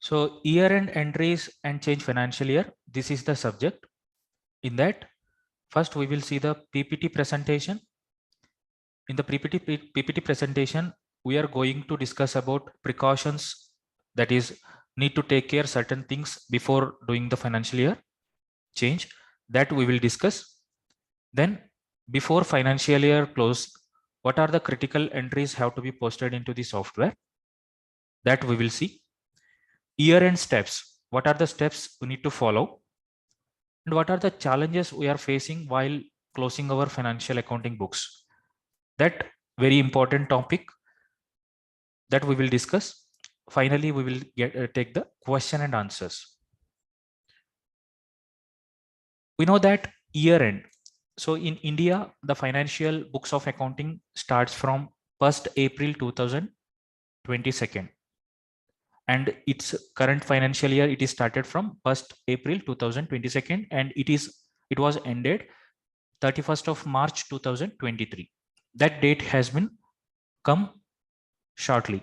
So year-end entries and change financial year. This is the subject. In that, first we will see the PPT presentation. In the PPT presentation, we are going to discuss about precautions, that is need to take care certain things before doing the financial year change, that we will discuss. Then before financial year close, what are the critical entries have to be posted into the software, that we will see. Year-end steps, what are the steps we need to follow, and what are the challenges we are facing while closing our financial accounting books. That very important topic that we will discuss. Finally, we will take the question and answers. We know that year end. So in India, the financial books of accounting starts from 1st April 2022, and its current financial year, it is started from 1st April 2022, and it was ended 31st of March 2023. That date has been come shortly.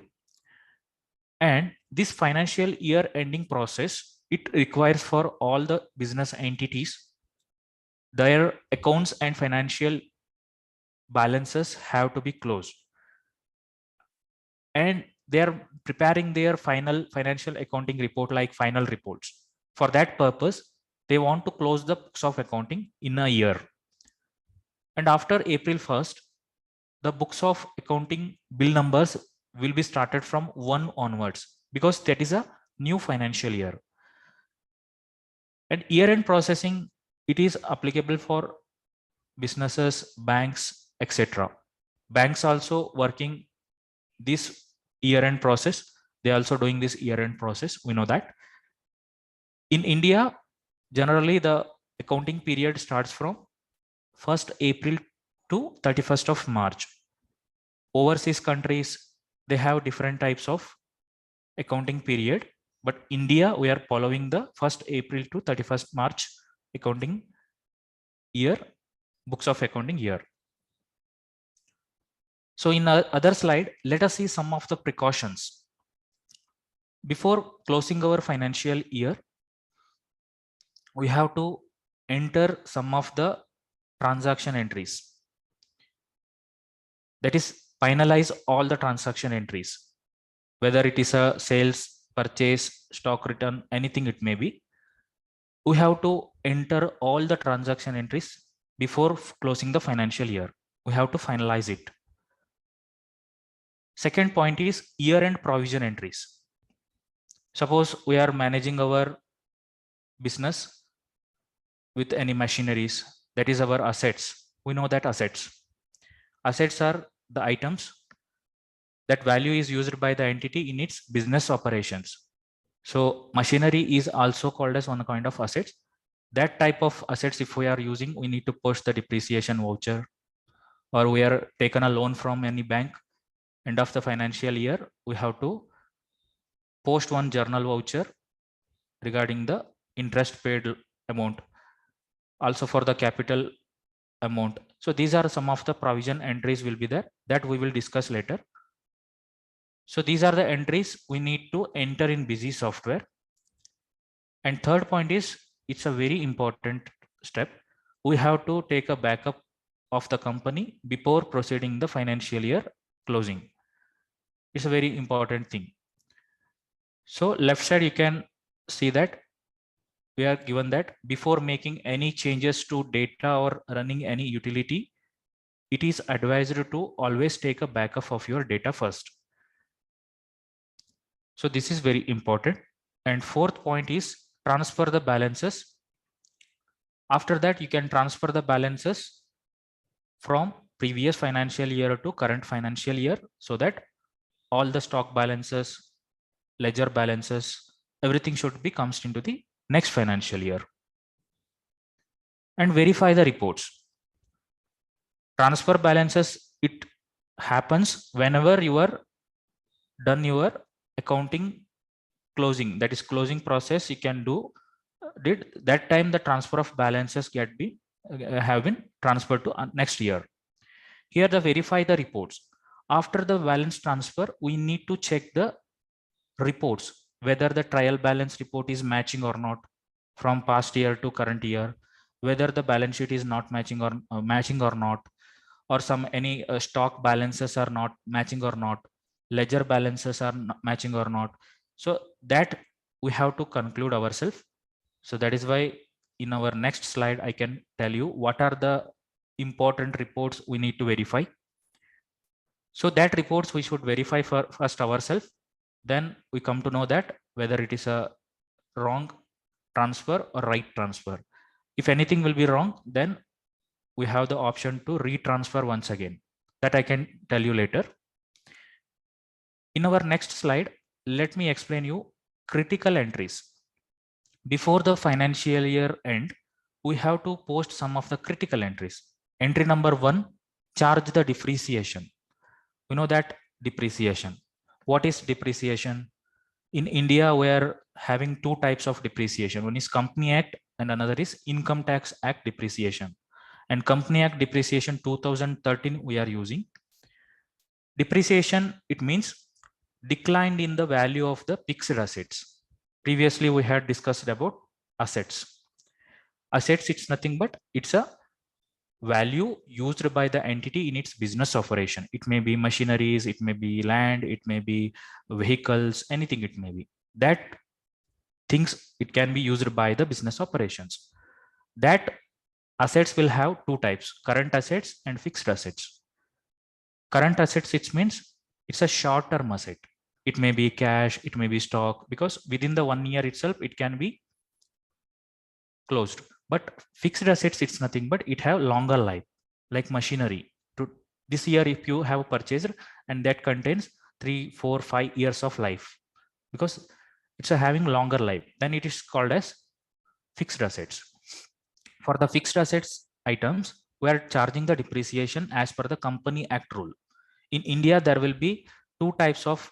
And this financial year ending process, it requires for all the business entities, their accounts and financial balances have to be closed, and they are preparing their final financial accounting report, like final reports. For that purpose, they want to close the books of accounting in a year. And after April 1st, the books of accounting bill numbers will be started from 1 onwards, because that is a new financial year. And year-end processing, it is applicable for businesses, banks, etc. Banks also working this year-end process. They are also doing this year-end process. We know that. In India, generally the accounting period starts from 1st April to 31st of March. Overseas countries, they have different types of accounting period, but India, we are following the 1st April to 31st March accounting year, books of accounting year. So in the other slide, let us see some of the precautions. Before closing our financial year, we have to enter some of the transaction entries. That is, finalize all the transaction entries, whether it is a sales, purchase, stock return, anything it may be. We have to enter all the transaction entries before closing the financial year. We have to finalize it. Second point is year-end provision entries. Suppose we are managing our business with any machineries, that is our assets. We know that assets are the items that value is used by the entity in its business operations. So machinery is also called as one kind of assets. That type of assets, if we are using, we need to post the depreciation voucher, or we are taken a loan from any bank. End of the financial year, we have to post one journal voucher regarding the interest paid amount, also for the capital amount. So these are some of the provision entries will be there, that we will discuss later. So these are the entries we need to enter in Busy software. And third point is, it's a very important step. We have to take a backup of the company before proceeding the financial year closing. It's a very important thing. So left side, you can see that we are given that before making any changes to data or running any utility, it is advised to always take a backup of your data first. So this is very important. And fourth point is transfer the balances. After that, you can transfer the balances from previous financial year to current financial year, so that all the stock balances, ledger balances, everything should be comes into the next financial year. And verify the reports. Transfer balances, it happens whenever you are done your accounting closing, that is closing process you can do. Did that time the transfer of balances have been transferred to next year. Here the verify the reports. After the balance transfer, we need to check the reports. whether the trial balance report is matching or not from past year to current year, whether the balance sheet is not matching or not, or some any stock balances are not matching or not, ledger balances are not matching or not. So that we have to conclude ourselves. So that is why in our next slide I can tell you what are the important reports we need to verify. So that reports we should verify for first ourselves. Then we come to know that whether it is a wrong transfer or right transfer. If anything will be wrong, then we have the option to retransfer once again. That I can tell you later. In our next slide, let me explain you critical entries. Before the financial year end, we have to post some of the critical entries. Entry number 1, charge the depreciation. We know that depreciation. What is depreciation? In India, we are having two types of depreciation. One is Company Act and another is Income Tax Act depreciation. And Company Act depreciation 2013 we are using. Depreciation, it means declined in the value of the fixed assets. Previously, we had discussed about assets. Assets, it's nothing but it's a value used by the entity in its business operation. It may be machineries, it may be land, it may be vehicles, anything it may be. That things it can be used by the business operations. That assets will have two types, current assets and fixed assets. Current assets, it means it's a short-term asset. It may be cash, it may be stock, because within the 1 year itself, it can be closed. But fixed assets, it's nothing but it have longer life, like machinery. This year, if you have purchased and that contains 3, 4, 5 years of life, because it's a having longer life, then it is called as fixed assets. For the fixed assets items, we are charging the depreciation as per the Company Act rule. In India, there will be two types of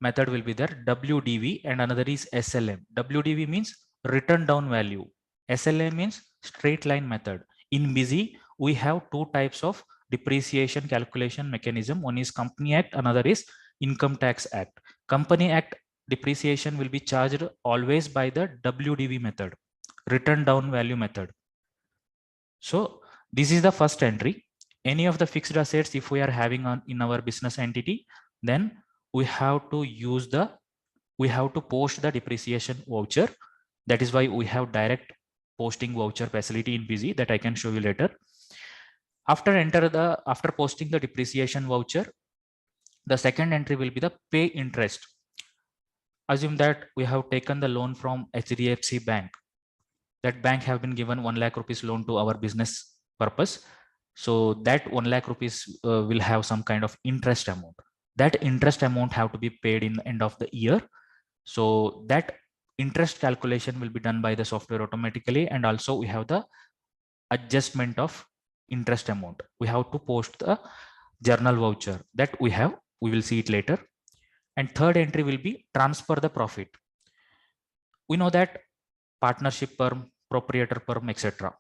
method will be there, WDV and another is SLM. WDV means written down value. SLM means straight line method. In BUSY, we have two types of depreciation calculation mechanism. One is Company Act, another is Income Tax Act. Company Act depreciation will be charged always by the WDV method, written down value method. So this is the first entry. Any of the fixed assets, if we are having on in our business entity, then we have to post the depreciation voucher. That is why we have direct posting voucher facility in BUSY that I can show you later. After posting the depreciation voucher, the second entry will be the pay interest. Assume that we have taken the loan from HDFC Bank. That bank have been given 1 lakh rupees loan to our business purpose. So that 1 lakh rupees will have some kind of interest amount. That interest amount have to be paid in the end of the year. So that interest calculation will be done by the software automatically. And also we have the adjustment of interest amount. We have to post the journal voucher that we will see it later. And third entry will be transfer the profit. We know that partnership firm, proprietor firm, etc.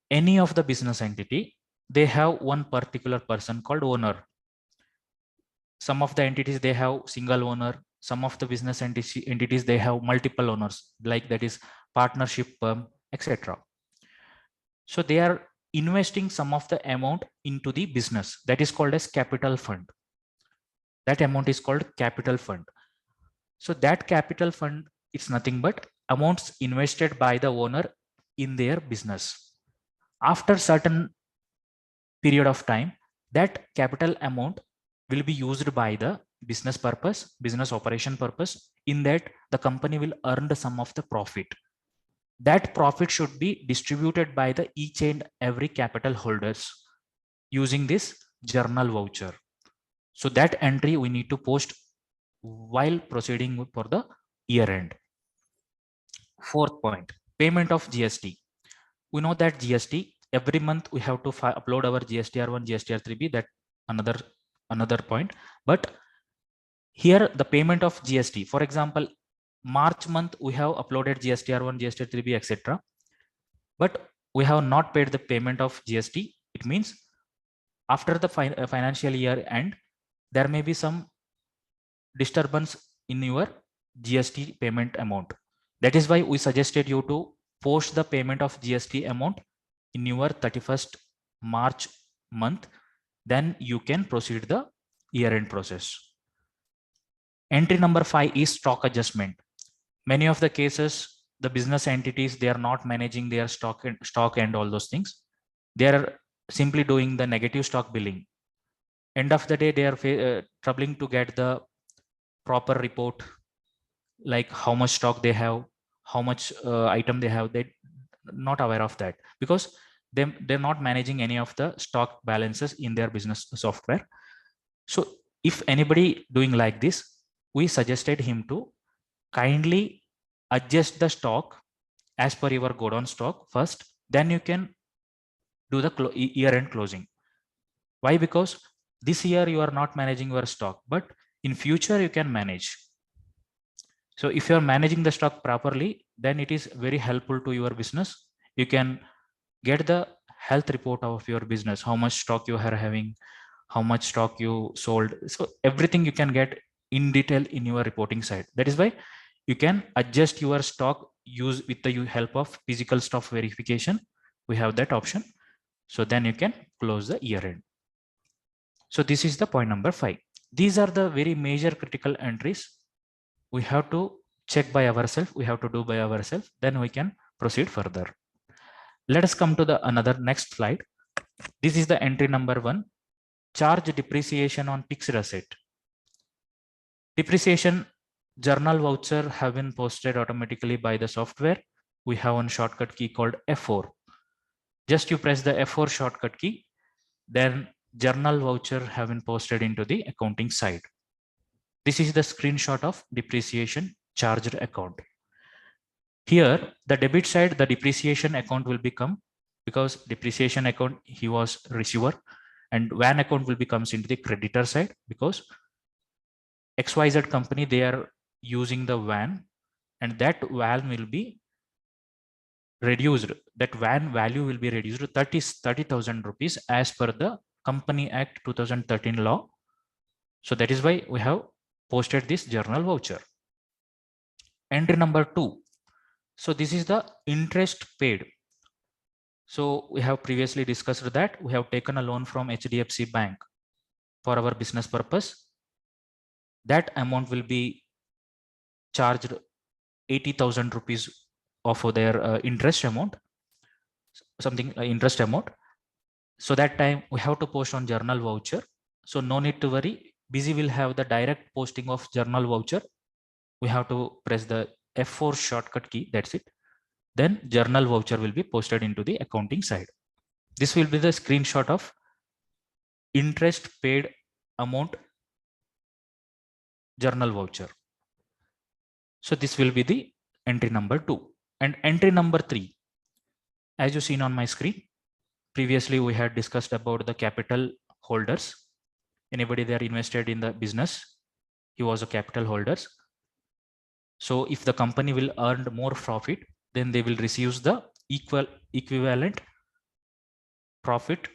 Any of the business entity, they have one particular person called owner. Some of the entities, they have single owner. Some of the business entities, they have multiple owners, like that is partnership firm, etc. So they are investing some of the amount into the business. That is called as capital fund. That amount is called capital fund. So that capital fund, it's nothing but amounts invested by the owner in their business. After certain period of time, that capital amount will be used by the business purpose, business operation purpose. In that, the company will earn the sum of the profit. That profit should be distributed by the each and every capital holders using this journal voucher. So that entry we need to post while proceeding for the year end. Fourth point, payment of GST. We know that GST, every month we have to upload our GSTR1, GSTR3B, that another point. But here the payment of GST, for example, March month we have uploaded GSTR1, GSTR3B, etc. But we have not paid the payment of GST. It means after the financial year end, there may be some disturbance in your GST payment amount. That is why we suggested you to post the payment of GST amount in your 31st March month. Then you can proceed the year-end process. Entry number 5 is stock adjustment. Many of the cases, the business entities, they are not managing their stock and all those things. They are simply doing the negative stock billing. End of the day, they are troubling to get the proper report, like how much stock they have, how much item they have. They not aware of that because they're not managing any of the stock balances in their business software. So if anybody doing like this, we suggested him to kindly adjust the stock as per your godown stock first, then you can do the year-end closing. Why? Because this year you are not managing your stock, but in future you can manage. So if you are managing the stock properly, then it is very helpful to your business. You can get the health report of your business, how much stock you are having, how much stock you sold. So everything you can get in detail in your reporting side. That is why you can adjust your stock use with the help of physical stock verification. We have that option. So then you can close the year end. So this is the point number 5. These are the very major critical entries we have to check by ourselves. We have to do by ourselves. Then we can proceed further. Let us come to the another next slide. This is the entry number 1. Charge depreciation on fixed asset. Depreciation journal voucher have been posted automatically by the software. We have one shortcut key called F4. Just you press the F4 shortcut key, then journal voucher have been posted into the accounting side. This is the screenshot of depreciation charged account. Here, the debit side, the depreciation account will become, because depreciation account, he was receiver, and van account will becomes into the creditor side because XYZ company, they are using the van, and that van will be reduced. That van value will be reduced to 30,000 rupees as per the Company Act 2013 law. So that is why we have posted this journal voucher. Entry number 2. So this is the interest paid. So we have previously discussed that we have taken a loan from HDFC Bank for our business purpose. That amount will be charged 80,000 rupees of their interest amount, something interest amount. So that time we have to post on journal voucher. So no need to worry. Busy will have the direct posting of journal voucher. We have to press the F4 shortcut key. That's it. Then journal voucher will be posted into the accounting side. This will be the screenshot of interest paid amount journal voucher. So this will be the entry number 2. And entry number 3, as you seen on my screen, previously we had discussed about the capital holders. Anybody there invested in the business, he was a capital holders. So if the company will earn more profit, then they will receive the equivalent profit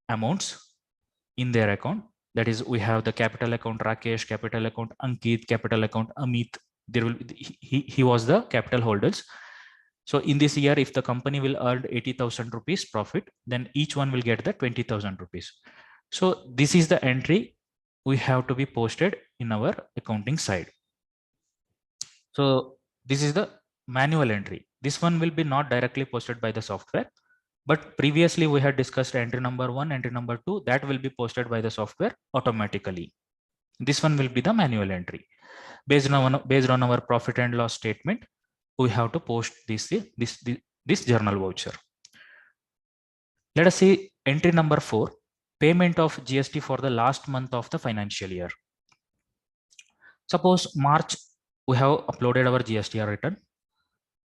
amounts in their account. That is, we have the capital account Rakesh, capital account Ankit, capital account Amit. There will be, he was the capital holders. So in this year, if the company will earn 80,000 rupees profit, then each one will get the 20,000 rupees. So this is the entry we have to be posted in our accounting side. So this is the manual entry. This one will be not directly posted by the software, but previously we had discussed entry number 1, entry number 2, that will be posted by the software automatically. This one will be the manual entry. Based on our profit and loss statement, we have to post this journal voucher. Let us see entry number 4, payment of GST for the last month of the financial year. Suppose March, we have uploaded our GSTR return,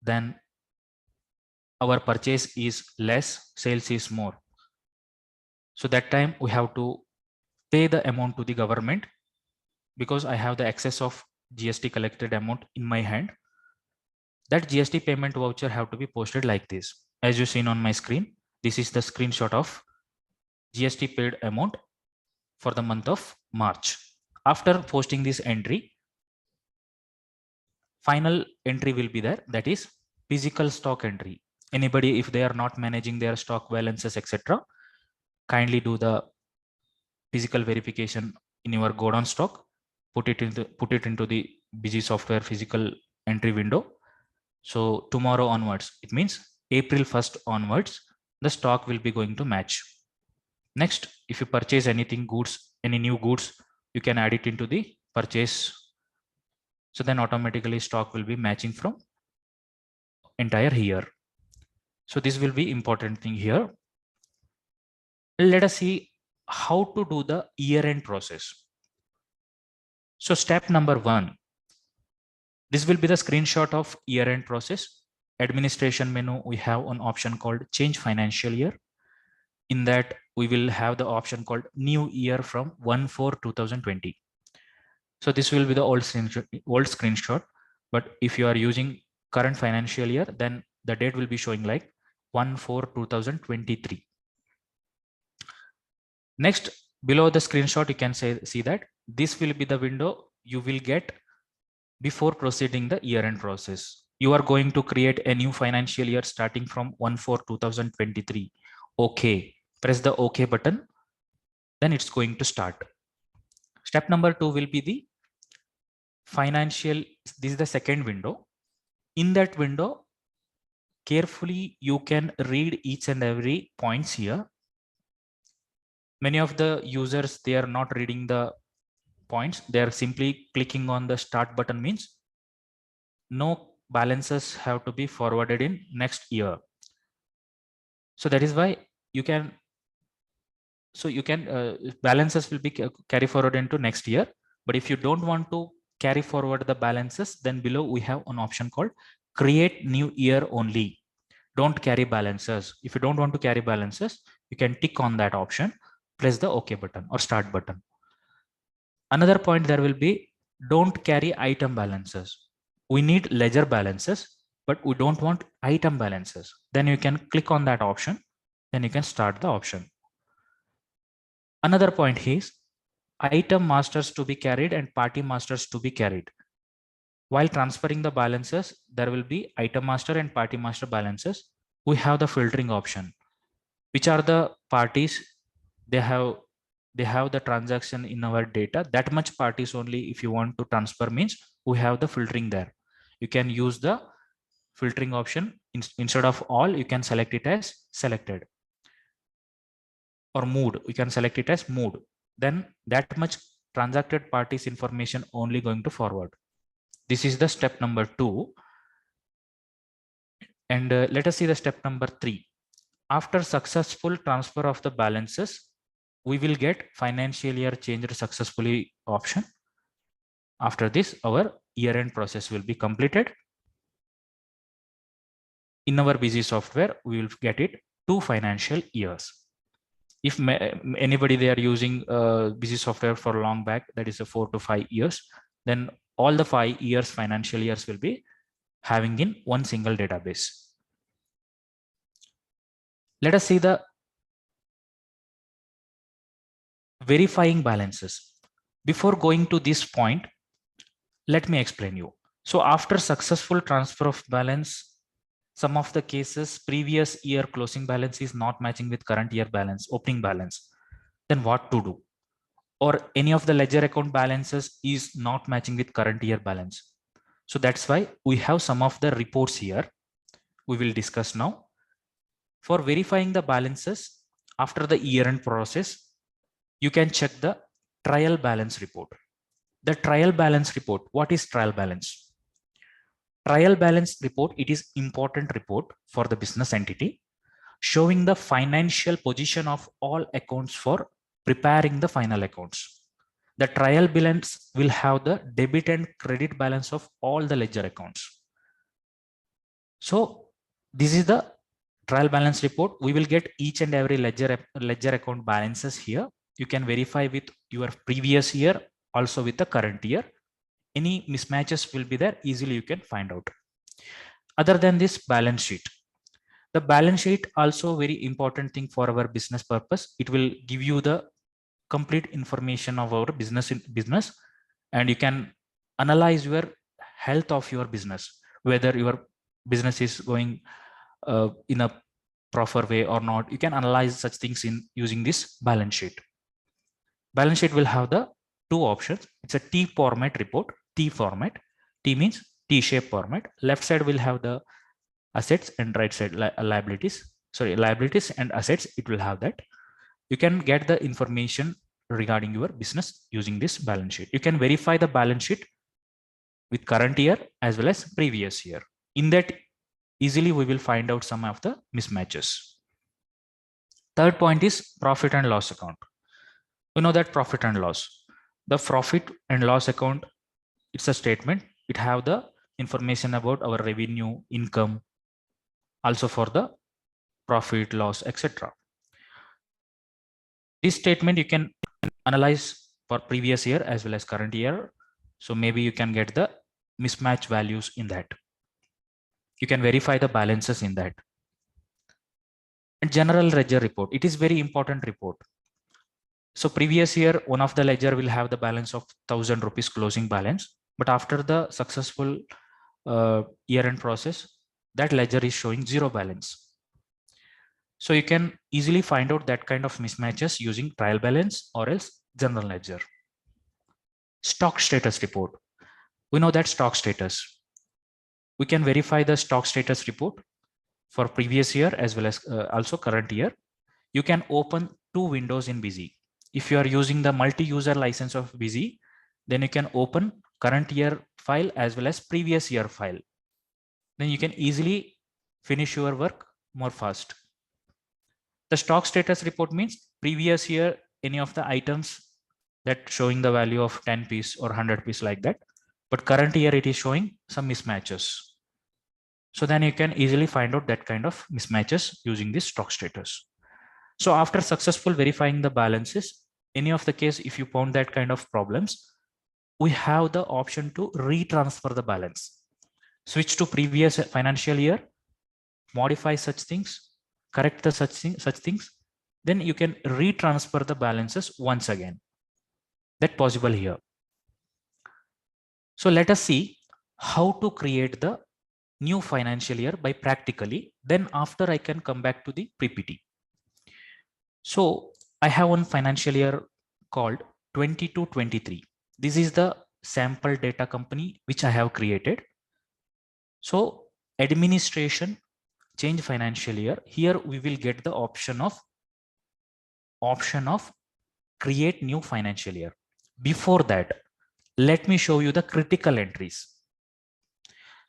then our purchase is less, sales is more. So that time we have to pay the amount to the government because I have the excess of GST collected amount in my hand. That GST payment voucher have to be posted like this. As you seen on my screen, this is the screenshot of GST paid amount for the month of March. After posting this entry, final entry will be there, that is physical stock entry. Anybody, if they are not managing their stock balances, etc., kindly do the physical verification in your Godon stock, put it into the Busy Software physical entry window. So tomorrow onwards, it means April 1st onwards, the stock will be going to match. Next, if you purchase anything goods, any new goods, you can add it into the purchase. So then automatically stock will be matching from entire year. So this will be important thing here. Let us see how to do the year-end process. So step number 1, this will be the screenshot of year-end process. Administration menu, we have an option called change financial year. In that, we will have the option called new year from 1/4/2020. So this will be the old screenshot. But if you are using current financial year, then the date will be showing like 1/4/2023. Next, below the screenshot, you can see that this will be the window you will get before proceeding the year-end process. You are going to create a new financial year starting from 1/4/2023. Okay, press the OK button, then it's going to start. Step number 2 will be the financial. This is the second window. In that window, carefully you can read each and every points here. Many of the users, they are not reading the points. They are simply clicking on the start button, means no balances have to be forwarded in next year. So that is why you can balances will be carry forward into next year. But if you don't want to carry forward the balances, then below we have an option called create new year only. Don't carry balances. If you don't want to carry balances, you can tick on that option, press the OK button or start button. Another point there will be, don't carry item balances. We need ledger balances, but we don't want item balances. Then you can click on that option, then you can start the option. Another point is item masters to be carried and party masters to be carried. While transferring the balances, there will be item master and party master balances. We have the filtering option. Which are the parties? They have the transaction in our data. That much parties only if you want to transfer, means we have the filtering there. You can use the filtering option. Instead of all, you can select it as selected. Or mood, you can select it as mood. Then that much transacted parties information only going to forward. This is the step number 2. And let us see the step number 3. After successful transfer of the balances, we will get financial year changed successfully option. After this, our year-end process will be completed. In our Busy Software, we will get it 2 financial years. If anybody they are using Busy Software for long back, that is a 4 to 5 years, then all the 5 years financial years will be having in one single database. Let us see the verifying balances. Before going to this point, let me explain you. So after successful transfer of balance, some of the cases previous year closing balance is not matching with current year balance, opening balance. Then what to do? Or any of the ledger account balances is not matching with current year balance. So that's why we have some of the reports here we will discuss now. For verifying the balances after the year-end process, you can check the trial balance report. The trial balance report, what is trial balance? Trial balance report, it is important report for the business entity, showing the financial position of all accounts for preparing the final accounts. The trial balance will have the debit and credit balance of all the ledger accounts. So this is the trial balance report. We will get each and every ledger account balances here. You can verify with your previous year, also with the current year. Any mismatches will be there, easily you can find out. Other than this, balance sheet. The balance sheet also very important thing for our business purpose. It will give you the complete information of our business and you can analyze your health of your business, whether your business is going in a proper way or not. You can analyze such things in using this balance sheet. Balance sheet will have the two options. It's a T format report. T format. T means T-shape format. Left side will have the assets and right side liabilities. Sorry, liabilities and assets. It will have that. You can get the information regarding your business using this balance sheet. You can verify the balance sheet with current year as well as previous year. In that, easily we will find out some of the mismatches. Third point is profit and loss account. We know that profit and loss. The profit and loss account, it's a statement. It have the information about our revenue, income, also for the profit, loss, etc. This statement you can analyze for previous year as well as current year. So maybe you can get the mismatch values in that. You can verify the balances in that. And general ledger report, it is very important report. So previous year, one of the ledger will have the balance of 1,000 rupees closing balance, but after the successful year-end process, that ledger is showing zero balance. So you can easily find out that kind of mismatches using trial balance or else general ledger. Stock status report. We know that stock status. We can verify the stock status report for previous year as well as also current year. You can open two windows in Busy. If you are using the multi-user license of Busy, then you can open current year file as well as previous year file. Then you can easily finish your work more fast. The stock status report means previous year, any of the items that showing the value of 10 piece or 100 piece like that. But current year, it is showing some mismatches. So then you can easily find out that kind of mismatches using this stock status. So after successful verifying the balances, any of the case, if you found that kind of problems, we have the option to retransfer the balance, switch to previous financial year, modify such things, correct the such things, then you can retransfer the balances once again. That's possible here. So let us see how to create the new financial year by practically. Then after I can come back to the PPT. So I have one financial year called 22-23. This is the sample data company which I have created. So administration, change financial year. Here we will get the option of create new financial year. Before that, let me show you the critical entries.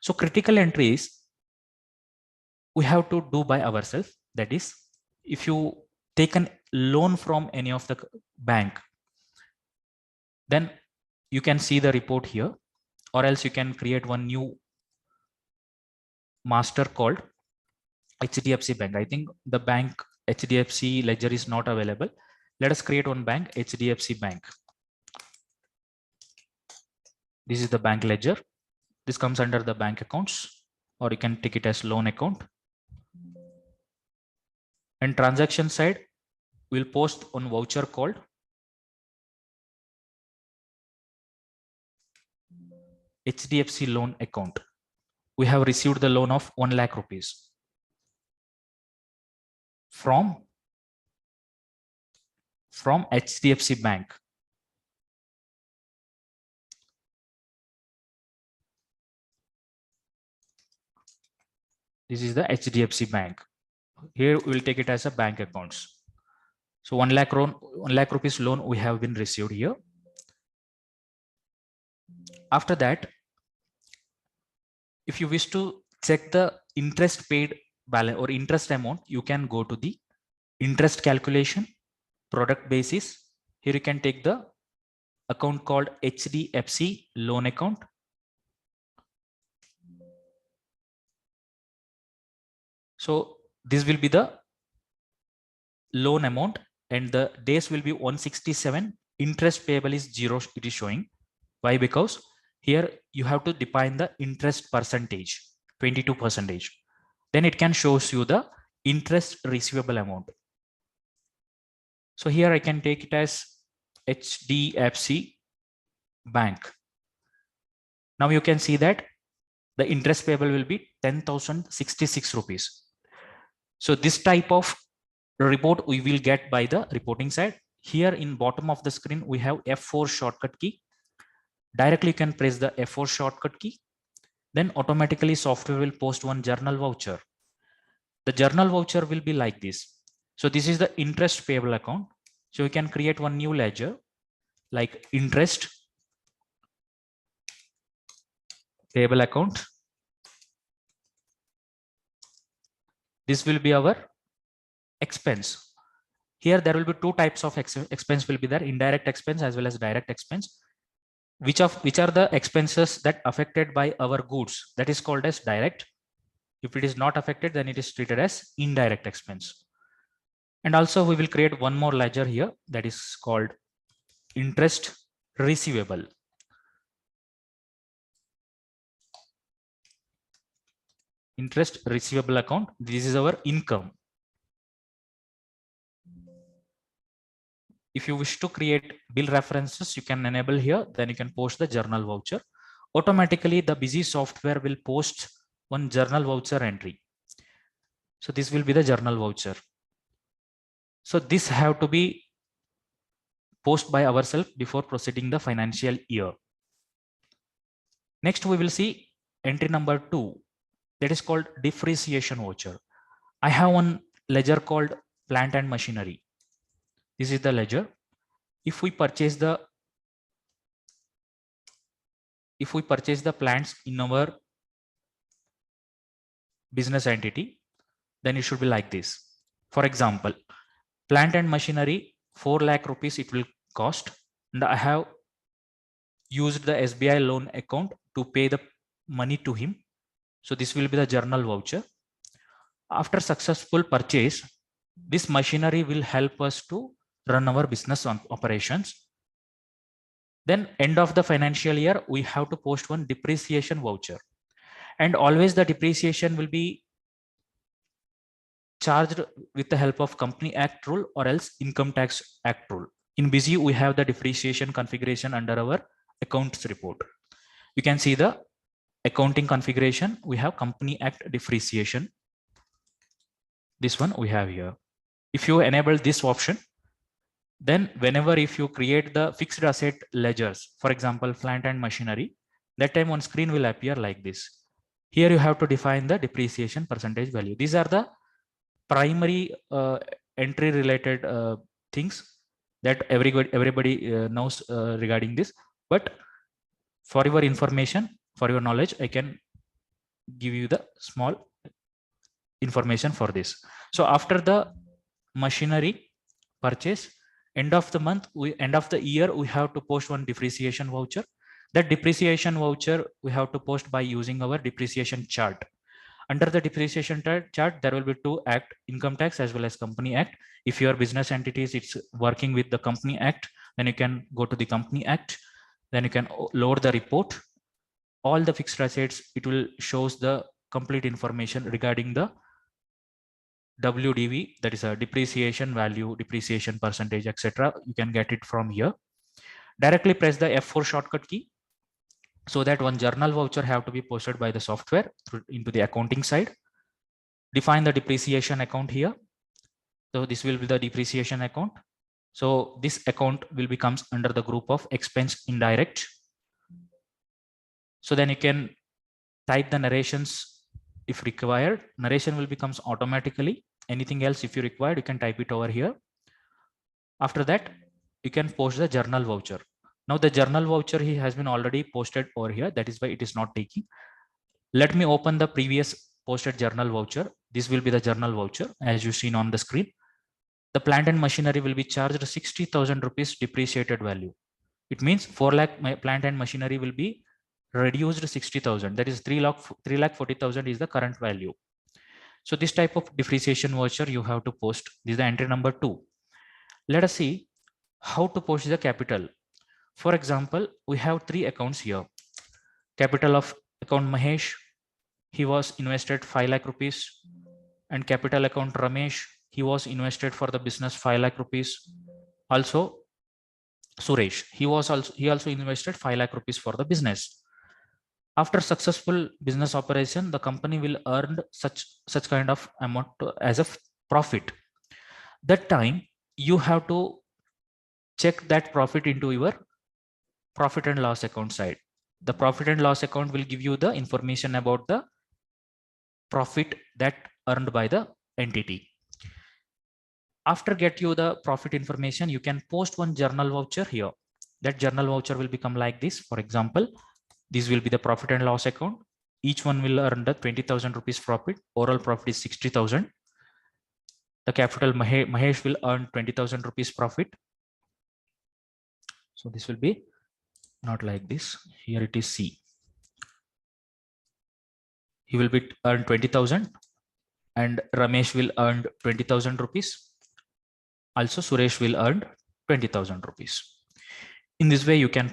So critical entries we have to do by ourselves. That is, if you take a loan from any of the bank, then you can see the report here, or else you can create one new master called HDFC Bank. I think the bank HDFC ledger is not available. Let us create one bank, HDFC Bank. This is the bank ledger. This comes under the bank accounts, or you can take it as loan account. And transaction side, we'll post on voucher called HDFC loan account. We have received the loan of 1 lakh rupees from HDFC Bank. This is the HDFC Bank. Here we will take it as a bank accounts. So 1 lakh rupees loan we have been received here. After that, if you wish to check the interest paid balance or interest amount, you can go to the interest calculation, product basis. Here you can take the account called HDFC loan account. So this will be the loan amount and the days will be 167. Interest payable is 0. It is showing. Why? Because here you have to define the interest percentage, 22%. Then it can shows you the interest receivable amount. So here I can take it as HDFC Bank. Now you can see that the interest payable will be 10,066 rupees. So this type of report we will get by the reporting side. Here in bottom of the screen, we have F4 shortcut key. Directly you can press the F4 shortcut key. Then automatically software will post one journal voucher. The journal voucher will be like this. So this is the interest payable account. So you can create one new ledger like interest payable account. This will be our expense. Here there will be two types of expense will be there, indirect expense as well as direct expense. Which are the expenses that affected by our goods? That is called as direct. If it is not affected, then it is treated as indirect expense. And also we will create one more ledger here that is called interest receivable. Interest receivable account. This is our income. If you wish to create bill references, you can enable here. Then you can post the journal voucher. Automatically, the Busy software will post one journal voucher entry. So this will be the journal voucher. So this have to be posted by ourselves before proceeding the financial year. Next, we will see entry number 2. That is called depreciation voucher. I have one ledger called plant and machinery. This is the ledger. If we purchase the plants in our business entity, then it should be like this. For example, plant and machinery 4 lakh rupees it will cost, and I have used the SBI loan account to pay the money to him. So this will be the journal voucher. After successful purchase, this machinery will help us to run our business operations. Then end of the financial year, we have to post one depreciation voucher. And always the depreciation will be charged with the help of Company Act rule or else Income Tax Act rule. In Busy, we have the depreciation configuration under our accounts report. You can see the accounting configuration. We have Company Act depreciation. This one we have here. If you enable this option, then whenever if you create the fixed asset ledgers, for example, plant and machinery, that time one screen will appear like this. Here you have to define the depreciation percentage value. These are the primary entry related things that everybody knows regarding this. But for your information, for your knowledge, I can give you the small information for this. So after the machinery purchase, end of the month, end of the year, we have to post one depreciation voucher. That depreciation voucher we have to post by using our depreciation chart. Under the depreciation chart, there will be two acts, Income Tax as well as Company Act. If your business entities it's working with the Company Act, then you can go to the Company Act. Then you can load the report. All the fixed assets, it will shows the complete information regarding the WDV, that is a depreciation value, depreciation percentage, etc. You can get it from here. Directly press the F4 shortcut key so that one journal voucher have to be posted by the software into the accounting side. Define the depreciation account here. So this will be the depreciation account. So this account will becomes under the group of expense indirect. So then you can type the narrations if required. Narration will becomes automatically. Anything else if you required, you can type it over here. After that, you can post the journal voucher. Now the journal voucher he has been already posted over here. That is why it is not taking. Let me open the previous posted journal voucher. This will be the journal voucher as you seen on the screen. The plant and machinery will be charged 60,000 rupees depreciated value. It means 4 lakh plant and machinery will be reduced 60,000. That is 3,40,000 is the current value. So this type of depreciation voucher you have to post. This is the entry number 2. Let us see how to post the capital. For example, we have 3 accounts here. Capital of account Mahesh, he was invested 5 lakh rupees, and capital account Ramesh, he was invested for the business 5 lakh rupees. Also Suresh, he also invested 5 lakh rupees for the business. After successful business operation, the company will earn such kind of amount as a profit. That time you have to check that profit into your profit and loss account side. The profit and loss account will give you the information about the profit that earned by the entity. After get you the profit information, you can post one journal voucher here. That journal voucher will become like this. For example, this will be the profit and loss account. Each one will earn the 20,000 rupees profit. Overall profit is 60,000. The capital Mahesh will earn 20,000 rupees profit. So this will be not like this. Here it is C. He will be earn 20,000 and Ramesh will earn 20,000 rupees. Also Suresh will earn 20,000 rupees. In this way, you can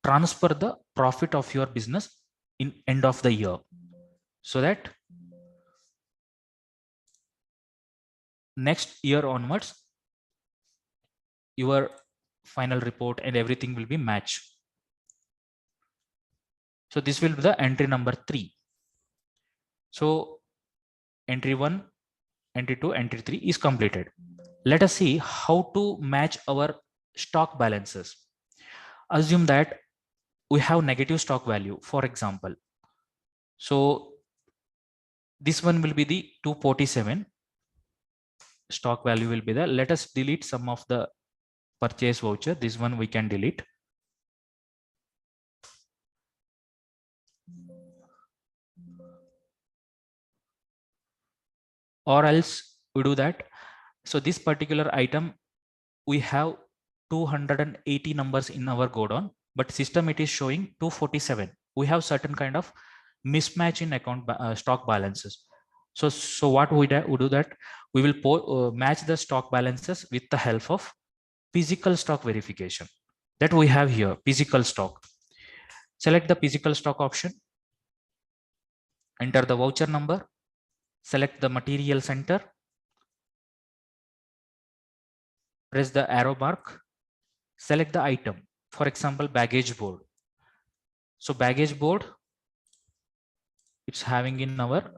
transfer the profit of your business in end of the year, so that next year onwards, your final report and everything will be matched. So this will be the entry number 3. So entry 1, entry 2, entry 3 is completed. Let us see how to match our stock balances. Assume that we have negative stock value, for example. So this one will be the 247. Stock value will be there. Let us delete some of the purchase voucher. This one we can delete. Or else we do that. So this particular item, we have 280 numbers in our godown, but system it is showing 247. We have certain kind of mismatch in account stock balances. So what we do that, we will match the stock balances with the help of physical stock verification that we have here. Physical stock. Select the physical stock option. Enter the voucher number. Select the material center. Press the arrow mark. Select the item. For example, baggage board. So baggage board, it's having in our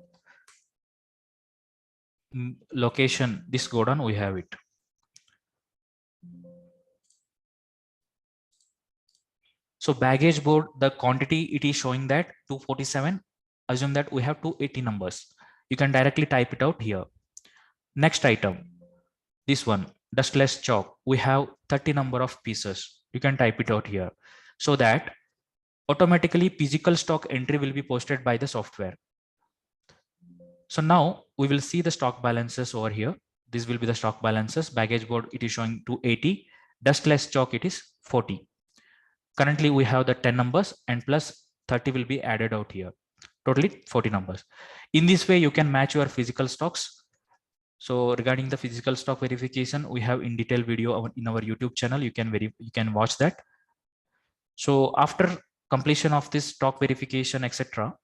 location, this godown, we have it. So baggage board, the quantity it is showing that 247. Assume that we have 280 numbers. You can directly type it out here. Next item, this one, dustless chalk. We have 30 number of pieces. You can type it out here, so that automatically physical stock entry will be posted by the software. So now we will see the stock balances over here. This will be the stock balances. Baggage board, it is showing 280. Dustless chalk, it is 40. Currently we have the 10 numbers and plus 30 will be added out here. Totally 40 numbers. In this way, you can match your physical stocks. So regarding the physical stock verification, we have in detail video in our YouTube channel. You can watch that. So after completion of this stock verification, etc.,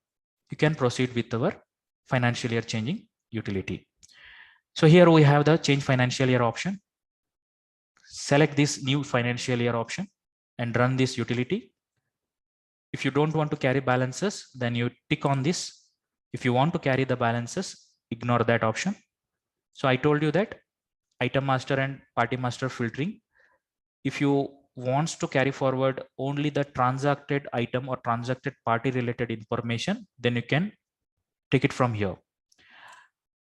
you can proceed with our financial year changing utility. So here we have the change financial year option. Select this new financial year option and run this utility. If you don't want to carry balances, then you tick on this. If you want to carry the balances, ignore that option. So I told you that item master and party master filtering. If you wants to carry forward only the transacted item or transacted party related information, then you can take it from here.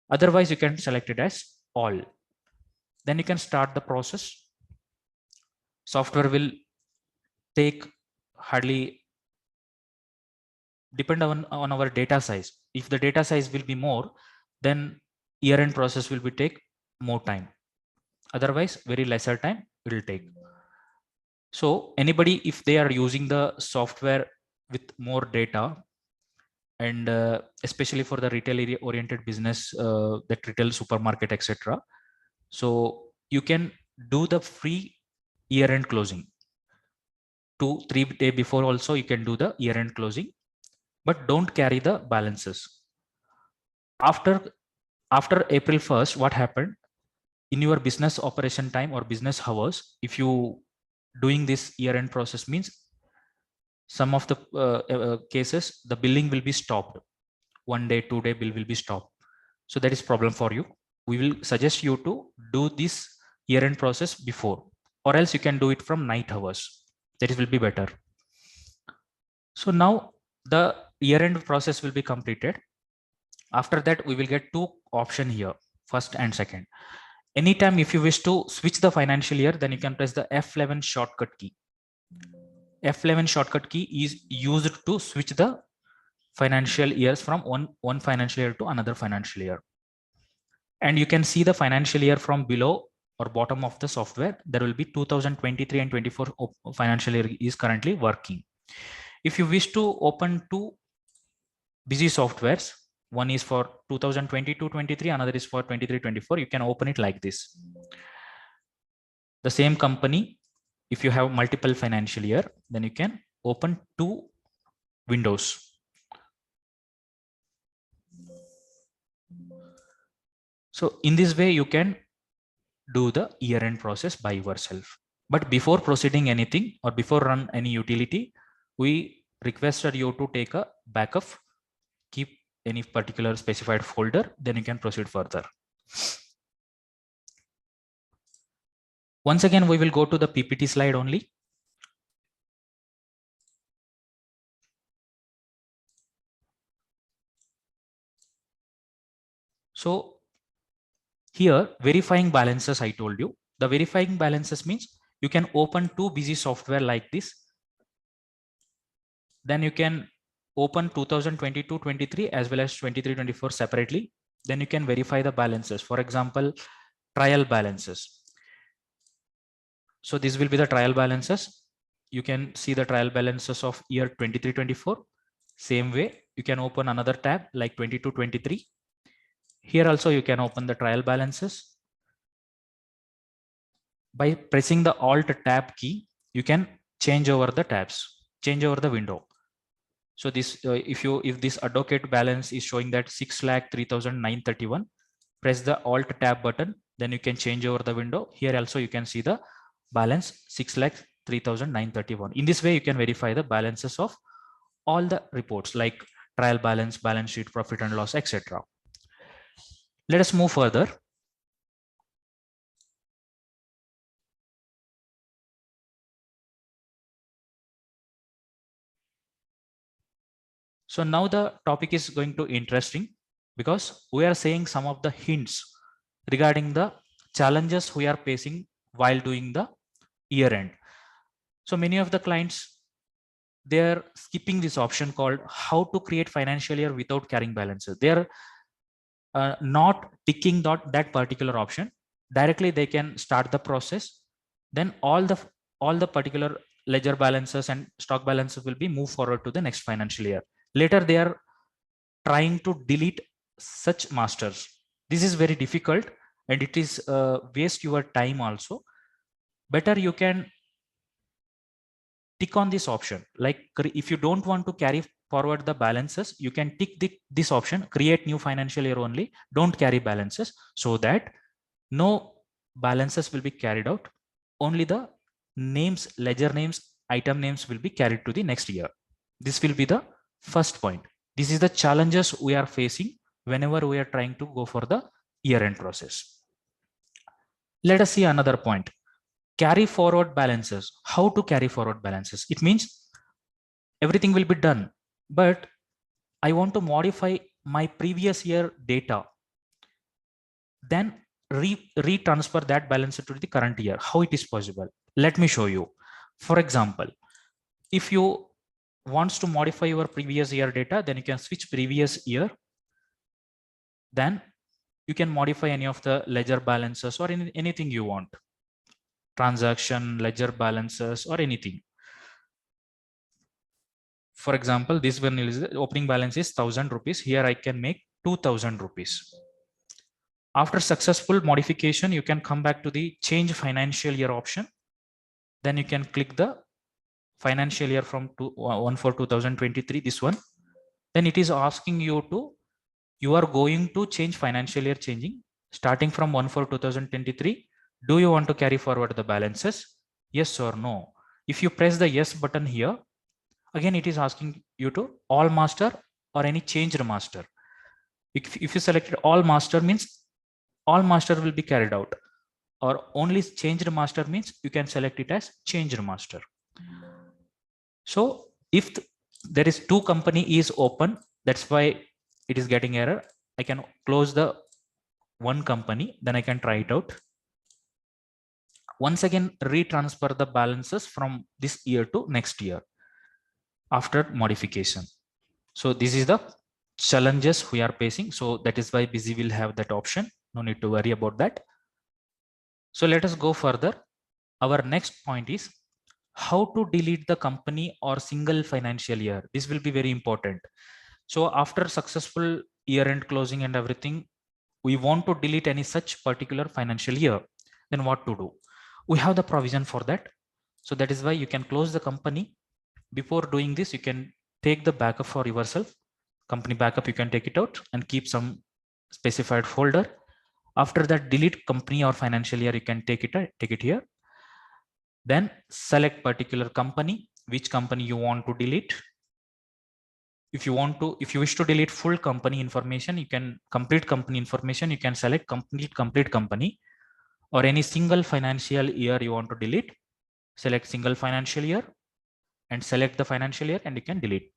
Otherwise, you can select it as all. Then you can start the process. Software will take hardly, depend on our data size. If the data size will be more, then year-end process will be take more time. Otherwise, very lesser time it will take. So anybody, if they are using the software with more data, and especially for the retail area oriented business, that retail supermarket, etc. So you can do the free year-end closing. 2-3 days before also you can do the year-end closing, but don't carry the balances. After April 1st, what happened in your business operation time or business hours, if you doing this year-end process, means some of the cases, the billing will be stopped. 1 day, 2 day bill will be stopped. So that is problem for you. We will suggest you to do this year-end process before, or else you can do it from night hours. That will be better. So now the year-end process will be completed. After that, we will get two options here, first and second. Anytime if you wish to switch the financial year, then you can press the F11 shortcut key. F11 shortcut key is used to switch the financial years from one financial year to another financial year. And you can see the financial year from below or bottom of the software. There will be 2023 and 24 financial year is currently working. If you wish to open two busy softwares, one is for 2022-23, another is for 23-24, you can open it like this. The same company, if you have multiple financial year, then you can open two windows. So in this way, you can do the year-end process by yourself. But before proceeding anything or before run any utility, we requested you to take a backup, keep any particular specified folder, then you can proceed further. Once again, we will go to the PPT slide only. So here, verifying balances, I told you. The verifying balances means you can open two busy software like this. Then you can open 2022-23 as well as 23-24 separately. Then you can verify the balances. For example, trial balances. So this will be the trial balances. You can see the trial balances of year 23-24. Same way, you can open another tab like 22-23. Here also you can open the trial balances. By pressing the Alt tab key, you can change over the tabs, change over the window. So this, if this advocate balance is showing that 6,03,931, press the Alt tab button, then you can change over the window. Here also you can see the balance 6,03,931. In this way, you can verify the balances of all the reports like trial balance, balance sheet, profit and loss, etc. Let us move further. So now the topic is going to interesting because we are saying some of the hints regarding the challenges we are facing while doing the year end. So many of the clients, they are skipping this option called how to create financial year without carrying balances. They are not ticking that particular option. Directly they can start the process. Then all the particular ledger balances and stock balances will be moved forward to the next financial year. Later they are trying to delete such masters. This is very difficult and it is waste your time also. Better you can tick on this option. Like if you don't want to carry forward the balances, you can tick this option, create new financial year only, don't carry balances, so that no balances will be carried out. Only the names, ledger names, item names will be carried to the next year. This will be the first point. This is the challenges we are facing whenever we are trying to go for the year-end process. Let us see another point. Carry forward balances. How to carry forward balances? It means everything will be done, but I want to modify my previous year data. Then retransfer that balance to the current year. How it is possible? Let me show you. For example, if you wants to modify your previous year data, then you can switch previous year. Then you can modify any of the ledger balances or anything you want. Transaction, ledger balances, or anything. For example, this one is the opening balance is 1,000 rupees. Here I can make 2,000 rupees. After successful modification, you can come back to the change financial year option. Then you can click the financial year from 1/4/2023, this one. Then it is asking you are going to change financial year changing starting from 1/4/2023. Do you want to carry forward the balances? Yes or no? If you press the yes button here, Again, it is asking you to all master or any changed master. If you selected all master means all master will be carried out, or only changed master means you can select it as changed master. So if there is two company is open, that's why it is getting error. I can close the one company, then I can try it out. Once again, retransfer the balances from this year to next year after modification. So this is the challenges we are facing. So that is why Busy will have that option. No need to worry about that. So let us go further. Our next point is how to delete the company or single financial year. This will be very important. So after successful year-end closing and everything, we want to delete any such particular financial year. Then what to do? We have the provision for that. So that is why you can close the company. Before doing this, you can take the backup for yourself. Company backup, you can take it out and keep some specified folder. After that, delete company or financial year, you can take it here. Then select particular company, which company you want to delete. If you wish to delete full company information, you can complete company information, you can select complete company, or any single financial year you want to delete, select single financial year and select the financial year and you can delete.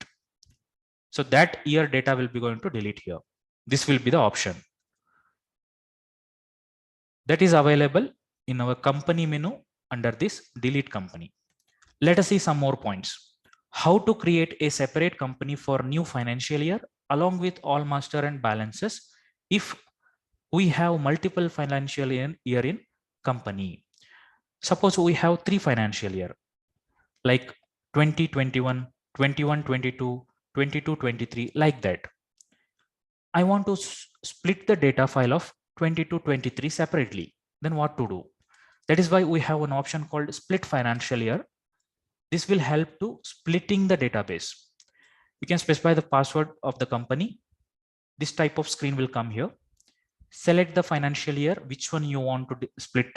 So that year data will be going to delete here. This will be the option that is available in our company menu under this delete company. Let us see some more points. How to create a separate company for new financial year along with all master and balances if we have multiple financial year in company. Suppose we have 3 financial year like 2021, 21-22, 22-23, like that. I want to split the data file of 22-23 separately. Then what to do? That is why we have an option called split financial year. This will help to splitting the database. You can specify the password of the company. This type of screen will come here. Select the financial year, which one you want to split,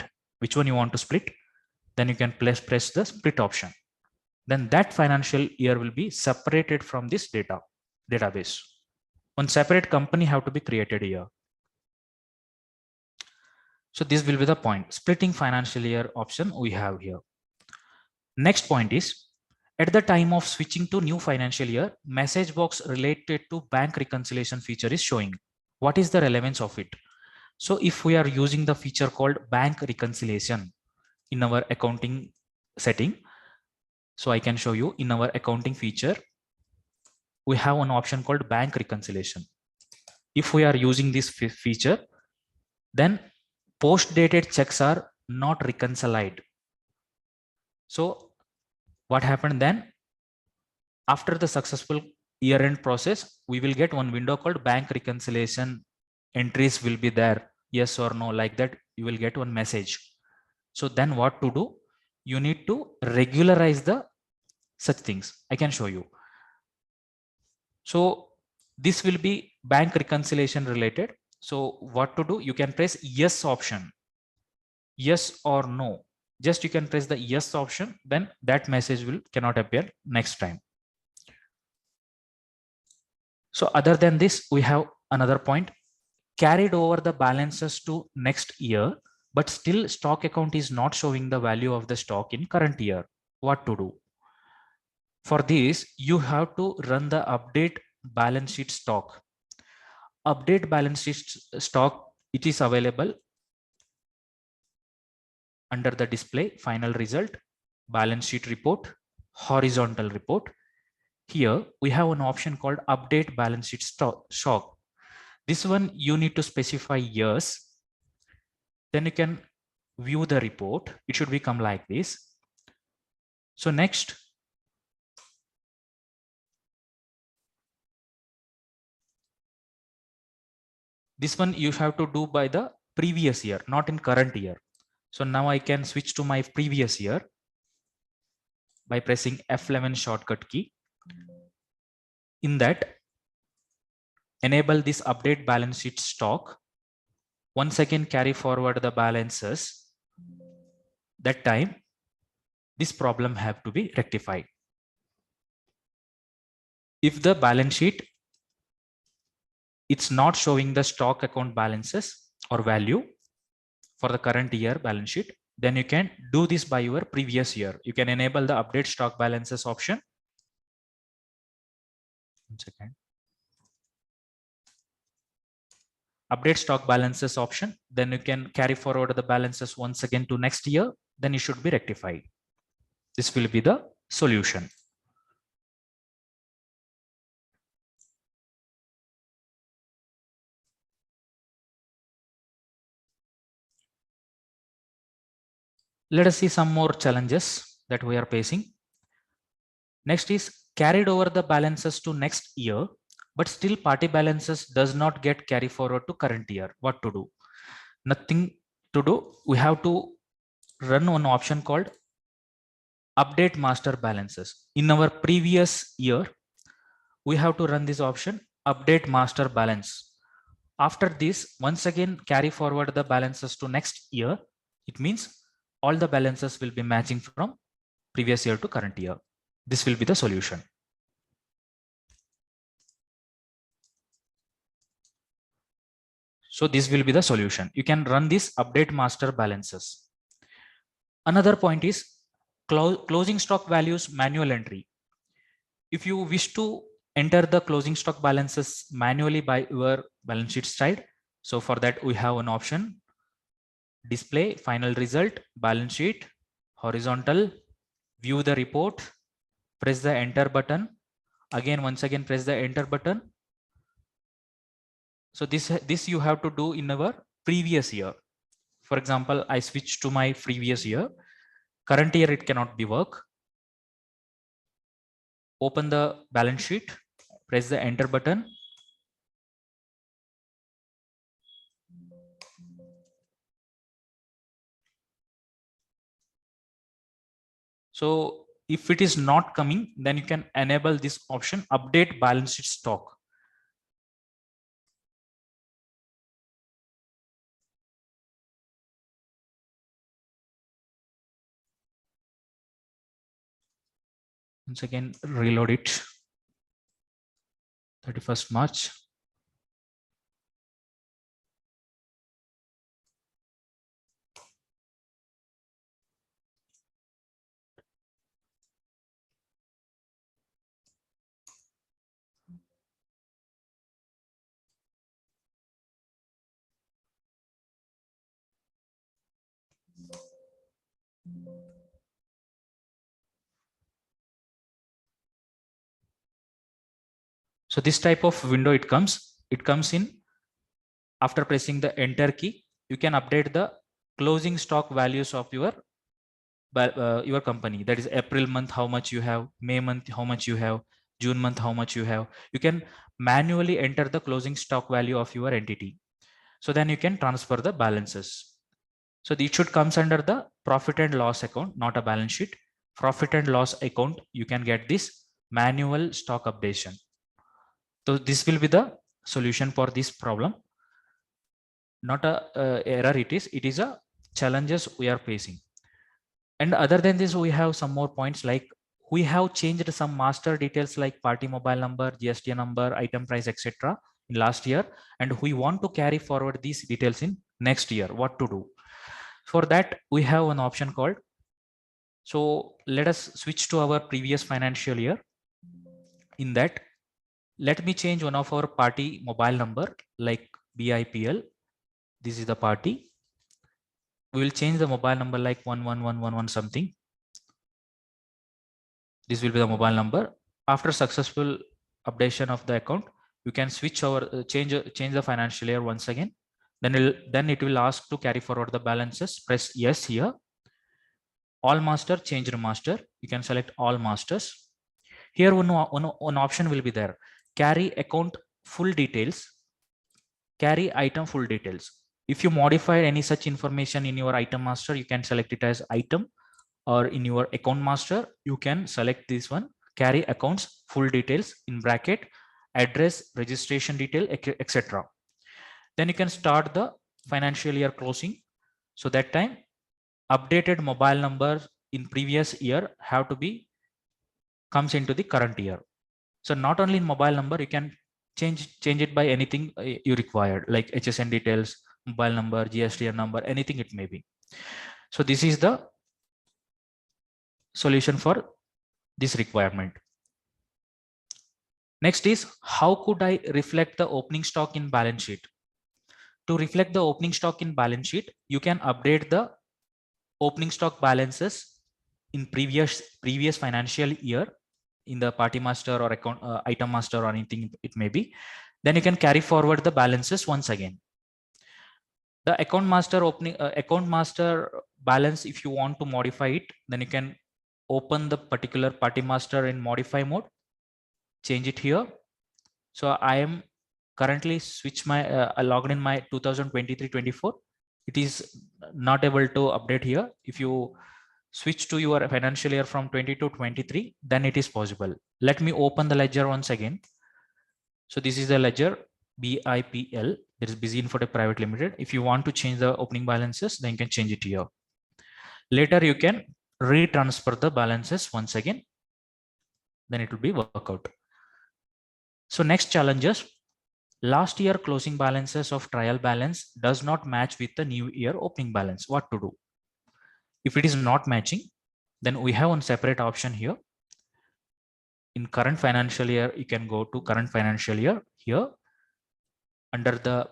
Then you can press the split option. Then that financial year will be separated from this database. One separate company have to be created here. So this will be the point. Splitting financial year option we have here. Next point is, at the time of switching to new financial year, message box related to bank reconciliation feature is showing. What is the relevance of it? So if we are using the feature called bank reconciliation in our accounting setting, so I can show you in our accounting feature, we have an option called bank reconciliation. If we are using this feature, then post-dated checks are not reconciled. So what happened then? After the successful year-end process, we will get one window called bank reconciliation. Entries will be there, yes or no, like that. You will get one message. So then what to do? You need to regularize the such things. I can show you. So this will be bank reconciliation related. So what to do? You can press yes option, yes or no. Just you can press the yes option, then that message will cannot appear next time. So other than this, we have another point, carried over the balances to next year, but still stock account is not showing the value of the stock in current year. What to do? For this, you have to run the update balance sheet stock. Update balance sheet stock, it is available under the display final result, balance sheet report, horizontal report. Here we have an option called update balance sheet stock. This one you need to specify years. Then you can view the report. It should become like this. So next, this one you have to do by the previous year, not in current year. So now I can switch to my previous year by pressing F11 shortcut key. In that, enable this update balance sheet stock. Once again, carry forward the balances. That time, this problem have to be rectified. If the balance sheet, it's not showing the stock account balances or value for the current year balance sheet, then you can do this by your previous year. You can enable the update stock balances option. One second. Update stock balances option, then you can carry forward the balances once again to next year, then it should be rectified. This will be the solution. Let us see some more challenges that we are facing. Next is carried over the balances to next year, but still party balances does not get carry forward to current year. What to do? Nothing to do. We have to run one option called update master balances. In our previous year, we have to run this option update master balance. After this, once again carry forward the balances to next year. It means all the balances will be matching from previous year to current year. This will be the solution. So this will be the solution. You can run this update master balances. Another point is closing stock values manual entry. If you wish to enter the closing stock balances manually by your balance sheet side, so for that we have an option: display final result, balance sheet, horizontal, view the report, press the enter button. Again, once again, press the enter button. So this you have to do in our previous year. For example, I switch to my previous year. Current year, it cannot be work. Open the balance sheet, press the enter button. So if it is not coming, then you can enable this option update balance sheet stock. Once again, reload it. 31st March. So this type of window it comes in after pressing the enter key. You can update the closing stock values of your company. That is April month, how much you have, May month, how much you have, June month, how much you have. You can manually enter the closing stock value of your entity. So then you can transfer the balances. So it should comes under the profit and loss account, not a balance sheet. Profit and loss account, you can get this manual stock updation. So this will be the solution for this problem. Not a error, it is a challenges we are facing. And other than this, we have some more points, like we have changed some master details like party mobile number, GST number, item price, etc. in last year, and we want to carry forward these details in next year. What to do? For that, we have an option called, so let us switch to our previous financial year. In that, let me change one of our party mobile number like BIPL. This is the party. We will change the mobile number like 11111 something. This will be the mobile number. After successful updation of the account, you can switch over, change the financial year once again. Then it will ask to carry forward the balances. Press yes here. All master, change master. You can select all masters. Here one option will be there. Carry account full details. Carry item full details. If you modify any such information in your item master, you can select it as item, or in your account master, you can select this one, carry accounts full details in bracket, address, registration detail, etc. Then you can start the financial year closing. So that time, updated mobile number in previous year have to be comes into the current year. So not only in mobile number, you can change it by anything you required, like HSN details, mobile number, GSTN number, anything it may be. So this is the solution for this requirement. Next is, how could I reflect the opening stock in balance sheet? To reflect the opening stock in balance sheet, you can update the opening stock balances in previous financial year in the party master or account item master or anything it may be. Then you can carry forward the balances once again. The account master balance, if you want to modify it, then you can open the particular party master in modify mode, change it here. So I am currently logged in my 2023-24. It is not able to update here. If you switch to your financial year from 22-23, then it is possible. Let me open the ledger once again. So this is the ledger BIPL. There is Busy Infotech Private Limited. If you want to change the opening balances, then you can change it here. Later, you can retransfer the balances once again. Then it will be workout. So next challenges. Last year closing balances of trial balance does not match with the new year opening balance. What to do? If it is not matching, then we have one separate option here. In current financial year, you can go to current financial year here. Under the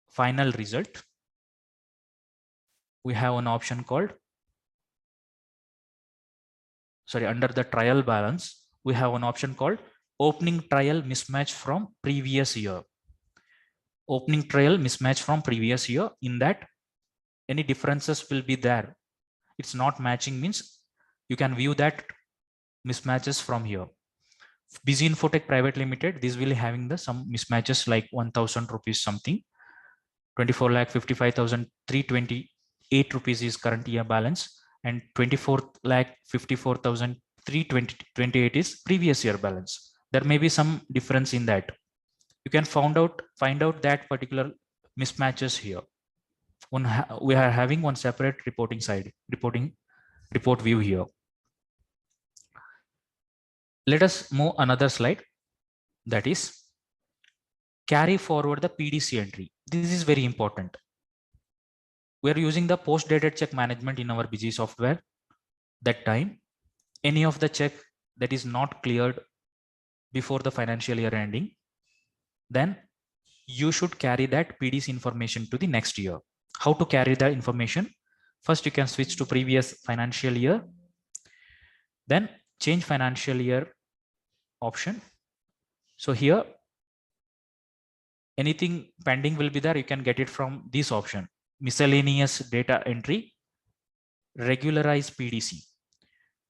final result, we have an option called, under the trial balance, we have an option called opening trial mismatch from previous year. Opening trial mismatch from previous year. In that, any differences will be there. It's not matching means you can view that mismatches from here. Busy Infotech Private Limited, this will having the some mismatches like 1,000 rupees something. 24,55,328 rupees is current year balance, and 24,54,328 is previous year balance. There may be some difference in that. You can find out that particular mismatches here. We are having one separate report view here. Let us move another slide, that is carry forward the PDC entry. This is very important. We are using the post dated check management in our Busy software. That time, any of the check that is not cleared before the financial year ending, then you should carry that PDC information to the next year. How to carry the information? First, you can switch to previous financial year, then change financial year option. So here, anything pending will be there. You can get it from this option, miscellaneous data entry, regularize PDC.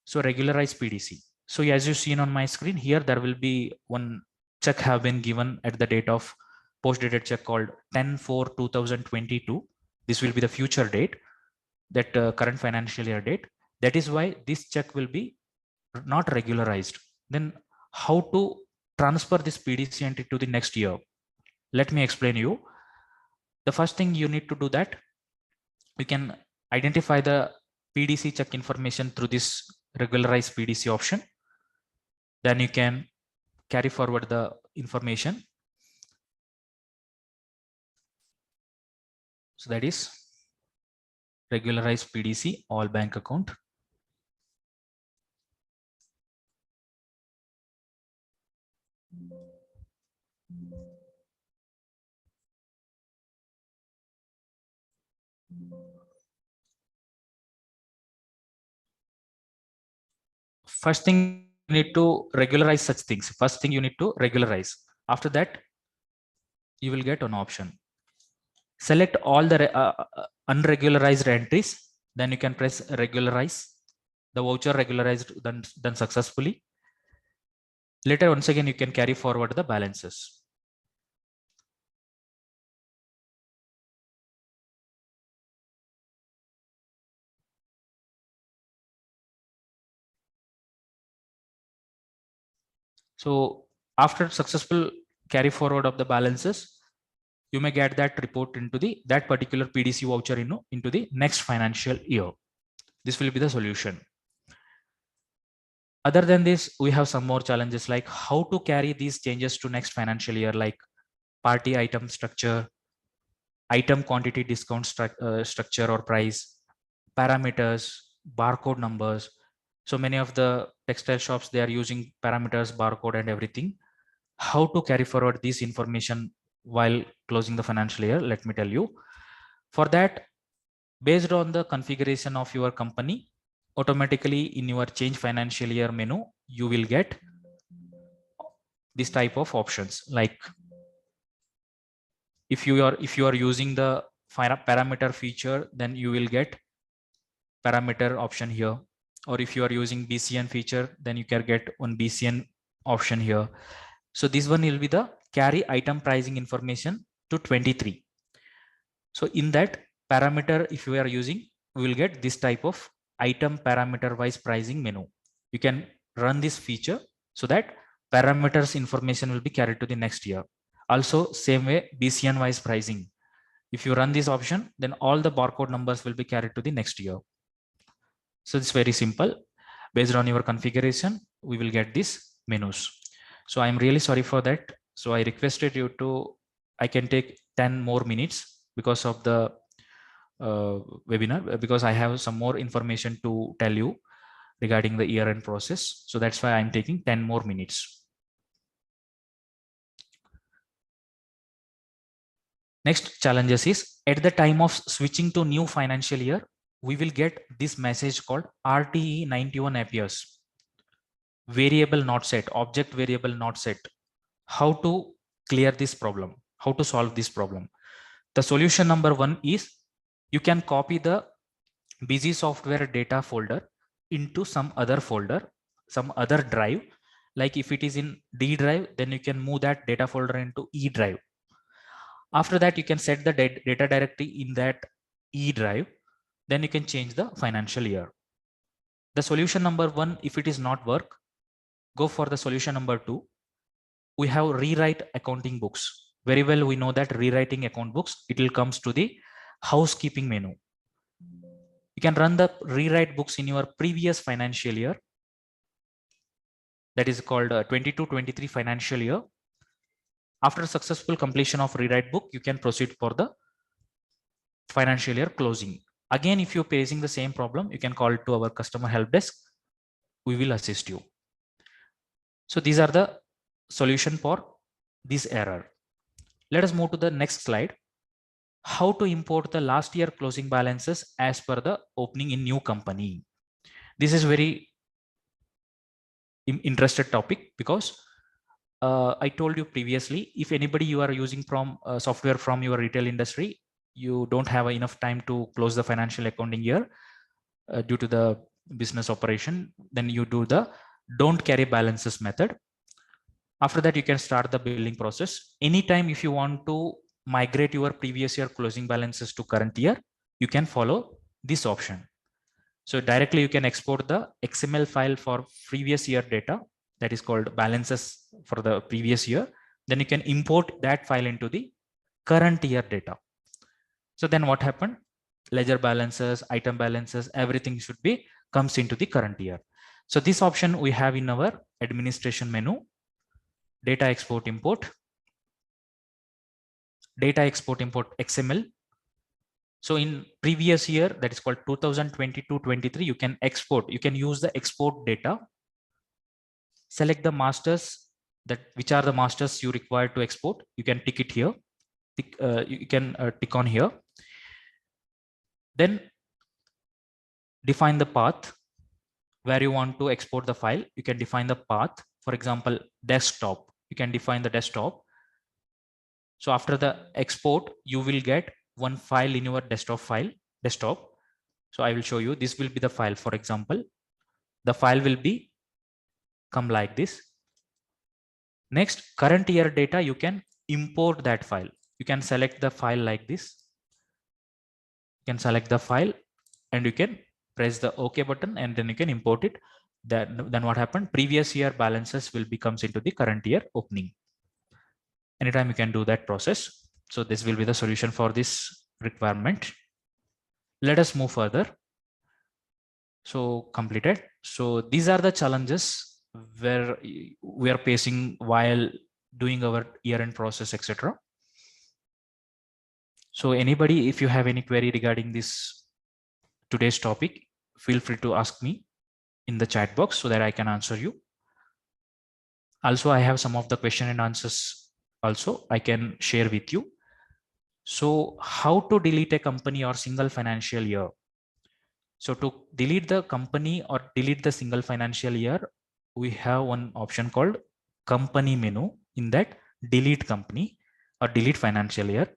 So regularize PDC. So as you seen on my screen here, there will be one check have been given at the date of post dated check called 10/4/2022. This will be the future date, that current financial year date. That is why this check will be not regularized. Then how to transfer this PDC entry to the next year? Let me explain you. The first thing you need to do that, you can identify the PDC check information through this regularize PDC option. Then you can carry forward the information. So that is regularize PDC all bank account. First thing you need to regularize such things. First thing you need to regularize. After that, you will get an option. Select all the unregularized entries. Then you can press regularize. The voucher regularized done successfully. Later, once again, you can carry forward the balances. So after successful carry forward of the balances, you may get that report into that particular PDC voucher into the next financial year. This will be the solution. Other than this, we have some more challenges like how to carry these changes to next financial year, like party item structure, item quantity discount structure or price, parameters, barcode numbers. So many of the textile shops, they are using parameters, barcode and everything. How to carry forward this information while closing the financial year, let me tell you. For that, based on the configuration of your company, automatically in your change financial year menu, you will get this type of options. Like if you are using the parameter feature, then you will get parameter option here. Or if you are using BCN feature, then you can get one BCN option here. So this one will be the carry item pricing information to 23. So in that parameter, if you are using, we will get this type of item parameter wise pricing menu. You can run this feature so that parameters information will be carried to the next year. Also, same way BCN wise pricing. If you run this option, then all the barcode numbers will be carried to the next year. So it's very simple. Based on your configuration, we will get these menus. So I'm really sorry for that. So I requested you to, I can take 10 more minutes because of the webinar, because I have some more information to tell you regarding the year-end process. So that's why I'm taking 10 more minutes. Next challenges is at the time of switching to new financial year, we will get this message called RTE 91 appears. Variable not set, object variable not set. How to clear this problem? How to solve this problem? The solution number one is you can copy the busy software data folder into some other folder, some other drive. Like if it is in D drive, then you can move that data folder into E drive. After that, you can set the data directory in that E drive. Then you can change the financial year. The solution number one, if it is not work, go for the solution number two. We have rewrite accounting books. Very well, we know that rewriting account books, it will comes to the housekeeping menu. You can run the rewrite books in your previous financial year. That is called 22-23 financial year. After successful completion of rewrite book, you can proceed for the financial year closing. Again, if you're facing the same problem, you can call to our customer help desk. We will assist you. So these are the solution for this error. Let us move to the next slide. How to import the last year closing balances as per the opening in new company. This is very interested topic because I told you previously, if anybody you are using from software from your retail industry, you don't have enough time to close the financial accounting year due to the business operation, then you do the don't carry balances method. After that, you can start the billing process. Anytime if you want to migrate your previous year closing balances to current year, you can follow this option. So directly you can export the XML file for previous year data, that is called balances for the previous year. Then you can import that file into the current year data. So then what happened? Ledger balances, item balances, everything should be comes into the current year. So this option we have in our administration menu, data export import, data export import XML. So in previous year, that is called 2022-23, you can export, you can use the export data, select the masters, that which are the masters you require to export. You can tick it here, you can tick on here. Then define the path where you want to export the file. You can define the path. For example, desktop, you can define the desktop. So after the export, you will get one file in your desktop. So I will show you, this will be the file. For example, the file will be come like this. Next, current year data, you can import that file. You can select the file like this. You can select the file and you can press the OK button and then you can import it. Then what happened? Previous year balances will be comes into the current year opening. Anytime you can do that process. So this will be the solution for this requirement. Let us move further. So completed. So these are the challenges where we are facing while doing our year-end process, etc. So anybody, if you have any query regarding this today's topic, feel free to ask me in the chat box so that I can answer you. Also, I have some of the question and answers also I can share with you. So how to delete a company or single financial year? So to delete the company or delete the single financial year, we have one option called company menu. In that, delete company or delete financial year,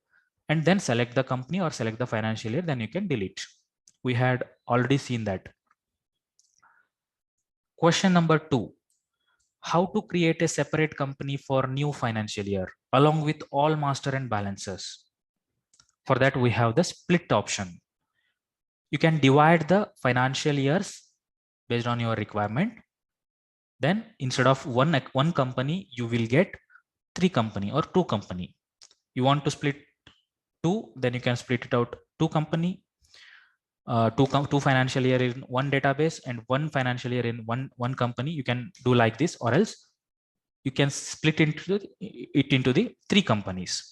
and then select the company or select the financial year, then you can delete. We had already seen that. Question number 2, how to create a separate company for new financial year along with all master and balances. For that, we have the split option. You can divide the financial years based on your requirement. Then instead of one company, you will get 3 company or 2 company. You want to split 2, then you can split it out 2 company, two financial year in one database and 1 financial year in one company. You can do like this, or else you can split it into the 3 companies.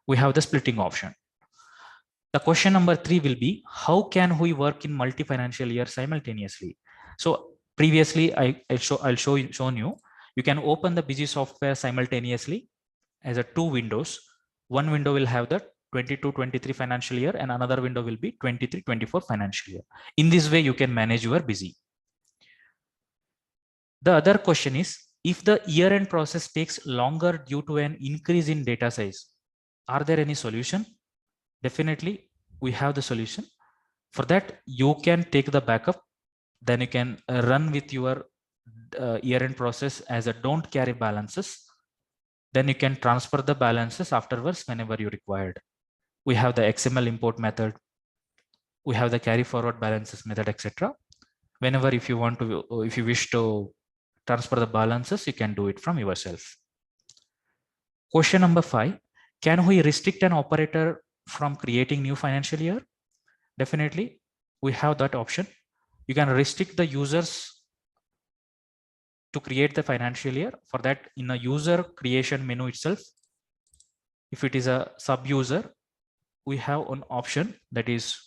We have the splitting option. The question number 3 will be, how can we work in multi-financial year simultaneously? So previously I'll shown you, you can open the Busy software simultaneously as a 2 windows. One window will have the 22-23 financial year and another window will be 23-24 financial year. In this way, you can manage your Busy. The other question is, if the year-end process takes longer due to an increase in data size, are there any solution? Definitely, we have the solution. For that, you can take the backup, then you can run with your year-end process as a don't carry balances. Then you can transfer the balances afterwards whenever you required. We have the XML import method. We have the carry forward balances method, etc. Whenever if you wish to transfer the balances, you can do it from yourself. Question number 5, can we restrict an operator from creating new financial year? Definitely, we have that option. You can restrict the users to create the financial year. For that, in a user creation menu itself, if it is a sub user, we have an option, that is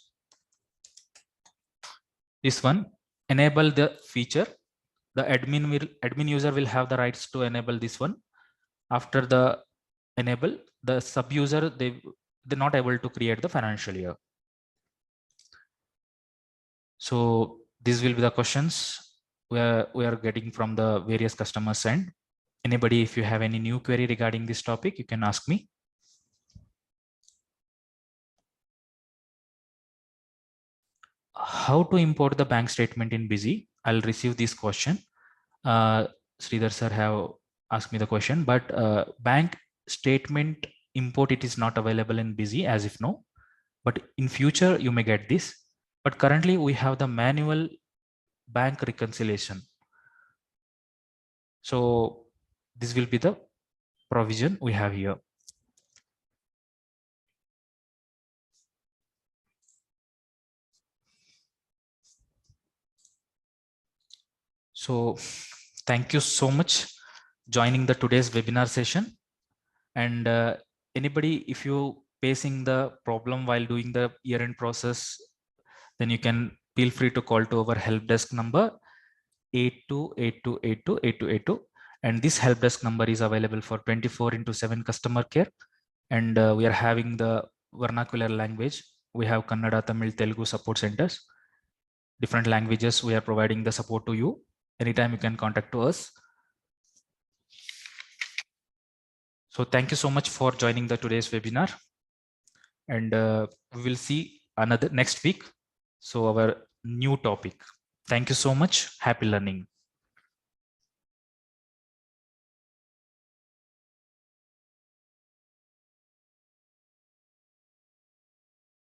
this one, enable the feature. The admin user will have the rights to enable this one. After the enable, the sub user, they're not able to create the financial year. So these will be the questions where we are getting from the various customers end. Anybody, if you have any new query regarding this topic, you can ask me. How to import the bank statement in Busy? I'll receive this question. Sridhar sir have asked me the question, but bank statement import, it is not available in Busy as if no, but in future you may get this. But currently we have the manual bank reconciliation. So this will be the provision we have here. So thank you so much joining the today's webinar session. And anybody, if you facing the problem while doing the year-end process, then you can feel free to call to our help desk number 8282828282. And this help desk number is available for 24/7 customer care. And we are having the vernacular language. We have Kannada, Tamil, Telugu support centers. Different languages, we are providing the support to you. Anytime you can contact to us. So thank you so much for joining the today's webinar. And we will see another next week. So our new topic. Thank you so much. Happy learning.